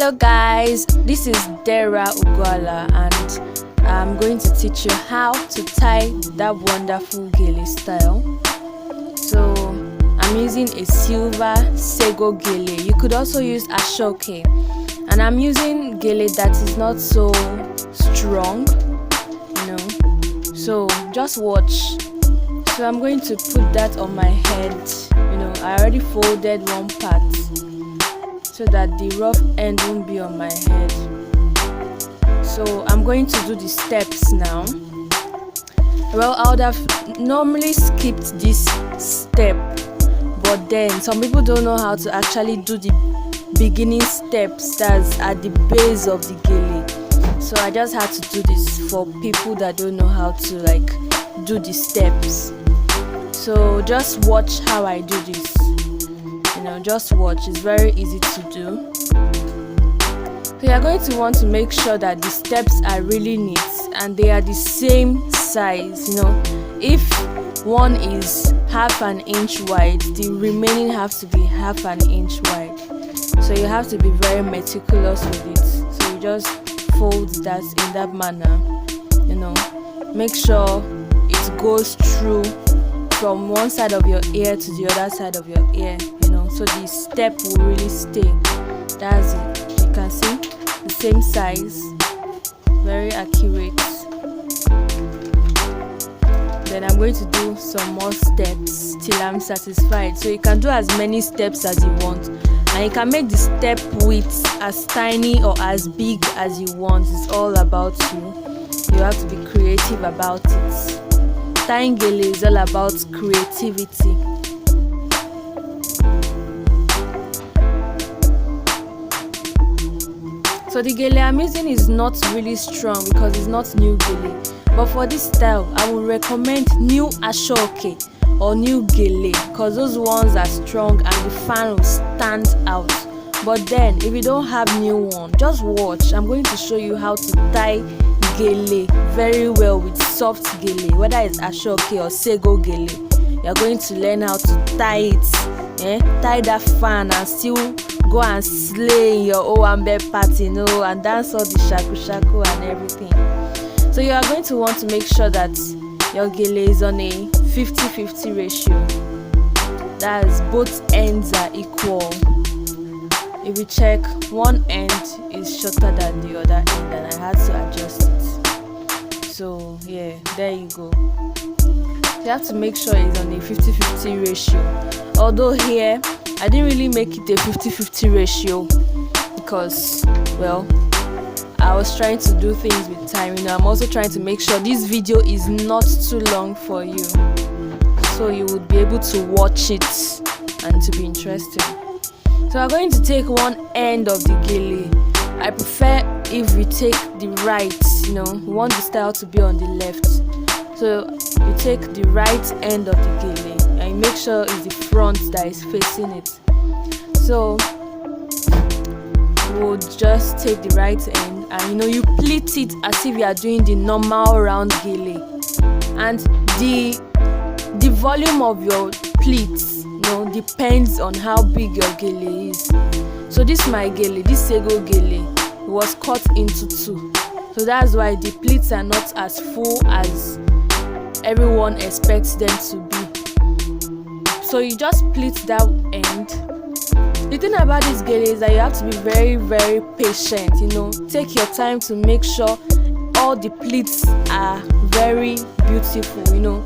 Hello guys, this is Dera Ugwala and I'm going to teach you how to tie that wonderful gele style. So I'm using a silver Sego gele. You could also use Aso-oke, and I'm using gele that is not so strong, so just watch. So I'm going to put that on my head. I already folded one part so that the rough end won't be on my head. So I'm going to do the steps now. Well, I would have normally skipped this step, but then some people don't know how to actually do the beginning steps that's at the base of the gele. So I just had to do this for people that don't know how to do the steps. So just watch how I do this. Just watch. It's very easy to do. So you're going to want to make sure that the steps are really neat and they are the same size. If one is half an inch wide, the remaining have to be half an inch wide. So you have to be very meticulous with it. So you just fold that in that manner. Make sure it goes through from one side of your ear to the other side of your ear, so the step will really stay. That's it. You can see the same size, very accurate. Then I'm going to do some more steps till I'm satisfied. So you can do as many steps as you want, and you can make the step width as tiny or as big as you want. It's all about you. You have to be creative about it. Tying gele is all about creativity. So the gele I'm using is not really strong because it's not new gele. But for this style, I would recommend new Aso-oke or new gele because those ones are strong and the fan will stand out. But then, if you don't have new one, just watch. I'm going to show you how to tie gele very well with soft gele, whether it's Aso-oke or Sego gele. You're going to learn how to tie it, tie that fan and still go and slay in your Owambe party, and dance all the shaku and everything. So you are going to want to make sure that your gele is on a 50-50 ratio. That is, both ends are equal. If you check, one end is shorter than the other end, and I had to adjust it. So yeah, there you go. You have to make sure it's on a 50-50 ratio. Although here, I didn't really make it a 50-50 ratio because, well, I was trying to do things with time. I'm also trying to make sure this video is not too long for you, so you would be able to watch it and to be interested. So I'm going to take one end of the gele. I prefer if we take the right, we want the style to be on the left. So you take the right end of the gele and you make sure it's the front that is facing it. So we'll just take the right end and you pleat it as if you are doing the normal round gele. And the volume of your pleats depends on how big your gele is. So this my gele, this Sego gele, was cut into two. So that's why the pleats are not as full as everyone expects them to be. So you just pleat that end. The thing about this gele is that you have to be very, very patient. Take your time to make sure all the pleats are very beautiful. You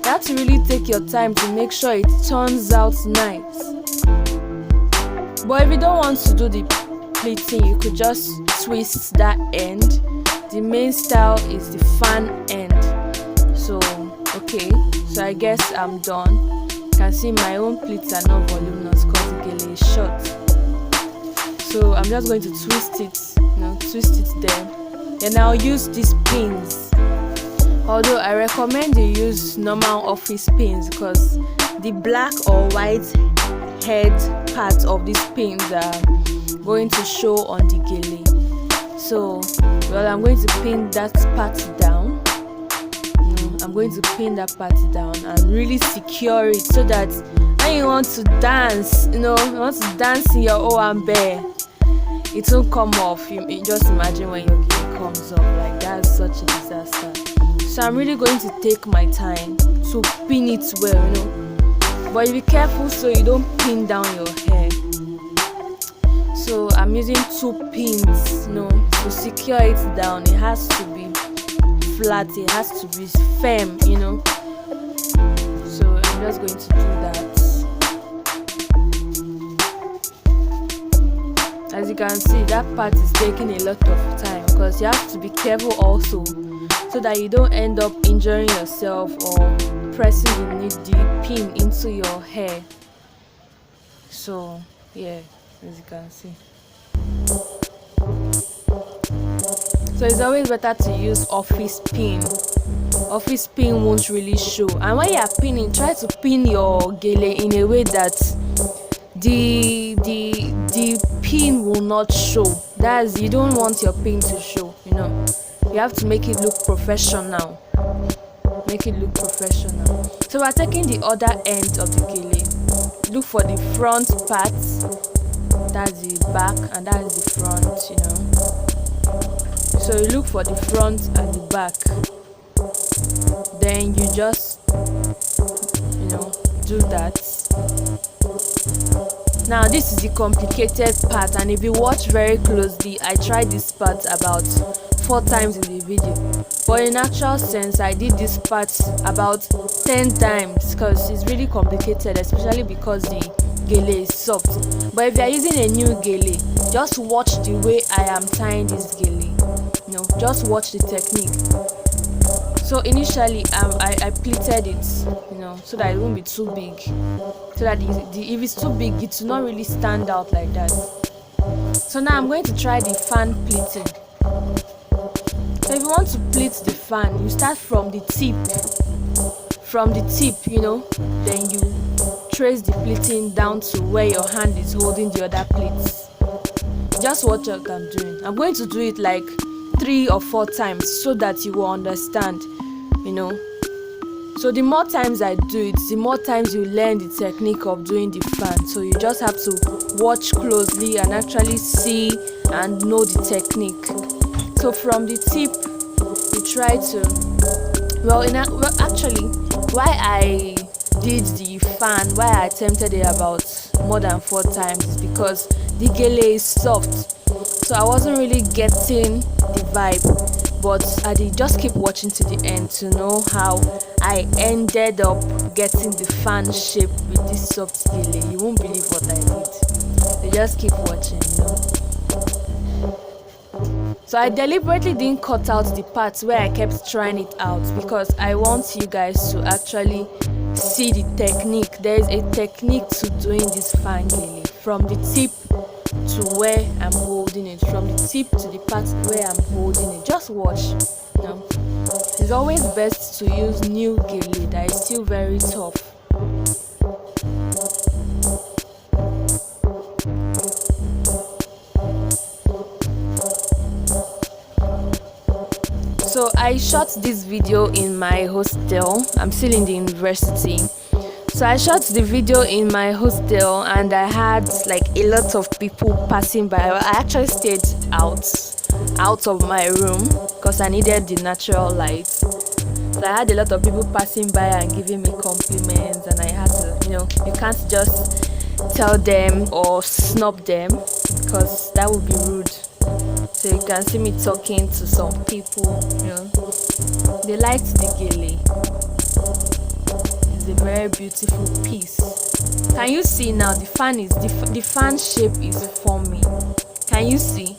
have to really take your time to make sure it turns out nice. But if you don't want to do the pleating, you could just twist that end. The main style is the fan end. So okay, so I guess I'm done. You can see my own pleats are not voluminous because the gele is short. So I'm just going to twist it there. Then I'll use these pins. Although I recommend you use normal office pins because the black or white head part of these pins are going to show on the gele. So, well, I'm going to pin that part down. I'm going to pin that part down and really secure it so that when you want to dance, you want to dance in your Owambe, it won't come off. You just imagine when your gele comes off, like that's such a disaster. So I'm really going to take my time to pin it well, you know, but you be careful so you don't pin down your hair. So I'm using 2 pins, you know, to secure it down. It has to be flat, it has to be firm, you know. So I'm just going to do that. As you can see, that part is taking a lot of time because you have to be careful also, so that you don't end up injuring yourself or pressing the pin into your hair. So yeah, as you can see. So it's always better to use office pin. Office pin won't really show, and when you are pinning, try to pin your gele in a way that the pin will not show. That's, you don't want your pin to show, you know. You have to make it look professional. Make it look professional. So we're taking the other end of the gele. Look for the front part. That's the back and that is the front, you know. So you look for the front and the back. Then you just, you know, do that. Now this is the complicated part, and if you watch very closely, I tried this part about 4 times in the video, but in actual sense I did this part about 10 times because it's really complicated, especially because the gele is soft. But if you are using a new gele, just watch the way I am tying this gele, you know, just watch the technique. So initially I pleated it, you know, so that it won't be too big, so that if it's too big, it will not really stand out like that. So now I'm going to try the fan pleating. So if you want to pleat the fan, you start from the tip, you know, then you trace the pleating down to where your hand is holding the other pleats. Just watch what I'm doing. I'm going to do it like 3 or 4 times so that you will understand, you know. So the more times I do it, the more times you learn the technique of doing the fan. So you just have to watch closely and actually see and know the technique. So from the tip, you try to, actually, why I did the fan, why I attempted it about more than 4 times is because the gele is soft. So I wasn't really getting the vibe, but I did just keep watching to the end to know how I ended up getting the fan shape with this soft gele. You won't believe what I did. You just keep watching, you know. So I deliberately didn't cut out the parts where I kept trying it out because I want you guys to actually see the technique. There is a technique to doing this fan gele, from the tip to where I'm holding it, from the tip to the part where I'm holding it. Just watch. You know, it's always best to use new gele that is still very tough. So I shot this video in my hostel. I'm still in the university. So I shot the video in my hostel and I had like a lot of people passing by. I actually stayed out of my room because I needed the natural light. So I had a lot of people passing by and giving me compliments, and I had to, you know, you can't just tell them or snub them because that would be rude. So you can see me talking to some people, you know. They liked the gele. It's a very beautiful piece. Can you see now? The fan shape is forming. Can you see?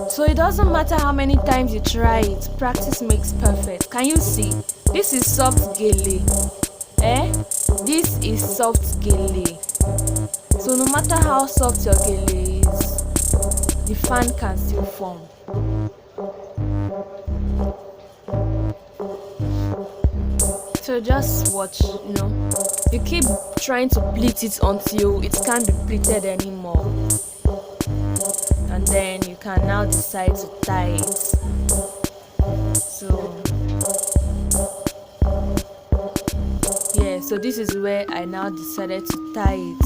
So it doesn't matter how many times you try it. Practice makes perfect. Can you see? This is soft gele. This is soft gele. So no matter how soft your gele is, the fan can still form. So just watch, you know. You keep trying to pleat it until it can't be pleated anymore. And then you can now decide to tie it. So yeah, so this is where I now decided to tie it.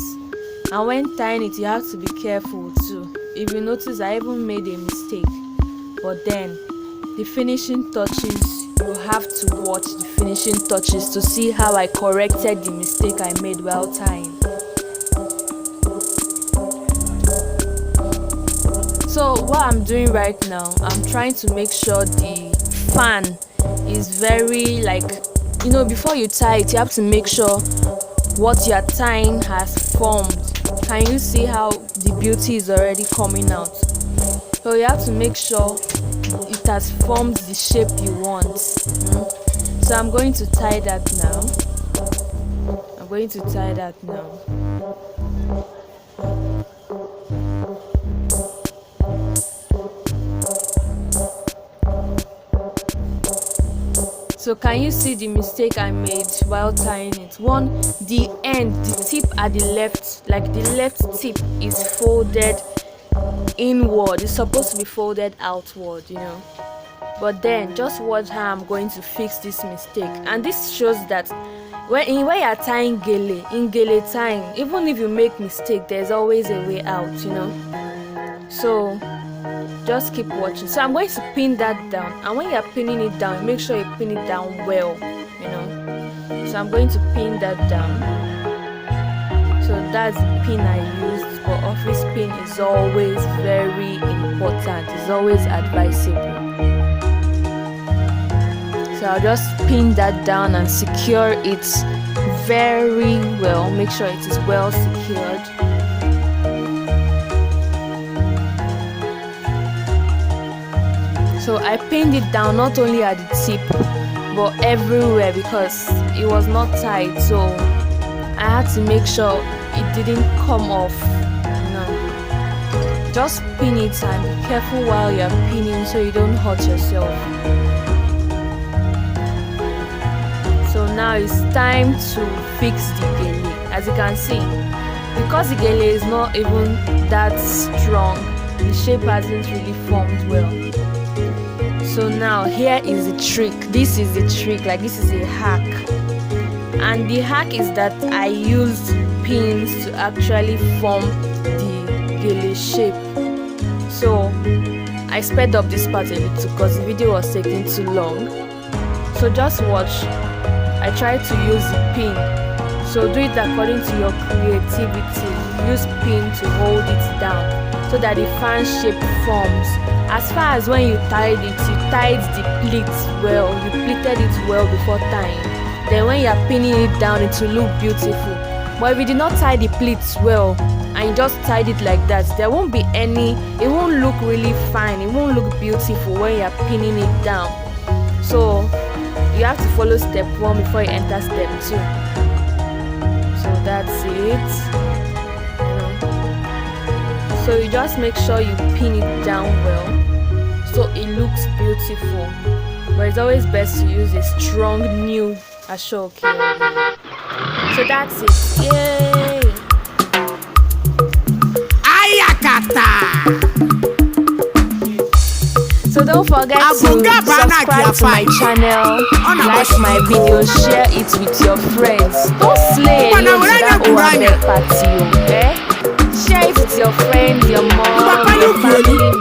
And when tying it, you have to be careful too. if you notice, I even made a mistake. But then the finishing touches, you have to watch the finishing touches to see how I corrected the mistake I made while tying. So what I'm doing right now, I'm trying to make sure the fan is very, like, before you tie it, you have to make sure what you're tying has formed. Can you see how the beauty is already coming out? So you have to make sure it has formed the shape you want. So I'm going to tie that now. So can you see the mistake I made while tying it? One, the tip at the left, like the left tip is folded inward. It's supposed to be folded outward, But then just watch how I'm going to fix this mistake. And this shows that when you're tying gele, in gele tying, even if you make mistake, there's always a way out, So just keep watching. So I'm going to pin that down, and when you're pinning it down, make sure you pin it down well, So I'm going to pin that down. So that's the pin I used, but office pin is always very important. It's always advisable. So I'll just pin that down and secure it very well. Make sure it is well secured. So I pinned it down not only at the tip but everywhere because it was not tight, so I had to make sure it didn't come off. Just pin it and be careful while you're pinning so you don't hurt yourself. So now it's time to fix the gele. As you can see, because the gele is not even that strong, the shape hasn't really formed well. So now here is the trick. This is the trick, like this is a hack. And the hack is that I used pins to actually form the gele shape. So I sped up this part a little because the video was taking too long. So just watch. I tried to use the pin. So do it according to your creativity. Use pin to hold it down so that the fan shape forms. As far as when you tied it, you tied the pleats well. You pleated it well before tying. Then when you are pinning it down, it will look beautiful. But if you did not tie the pleats well and you just tied it like that, there won't be any, it won't look really fine. It won't look beautiful when you are pinning it down. So you have to follow step 1 before you enter step 2. So that's it. So you just make sure you pin it down well so it looks beautiful. But it's always best to use a strong new Aso-oke. So that's it. Yay! Ayakata! So don't forget to subscribe to my channel, like my video, share it with your friends. Don't slay alone to that Owabe party, okay? Share it with your friends, your mom, your family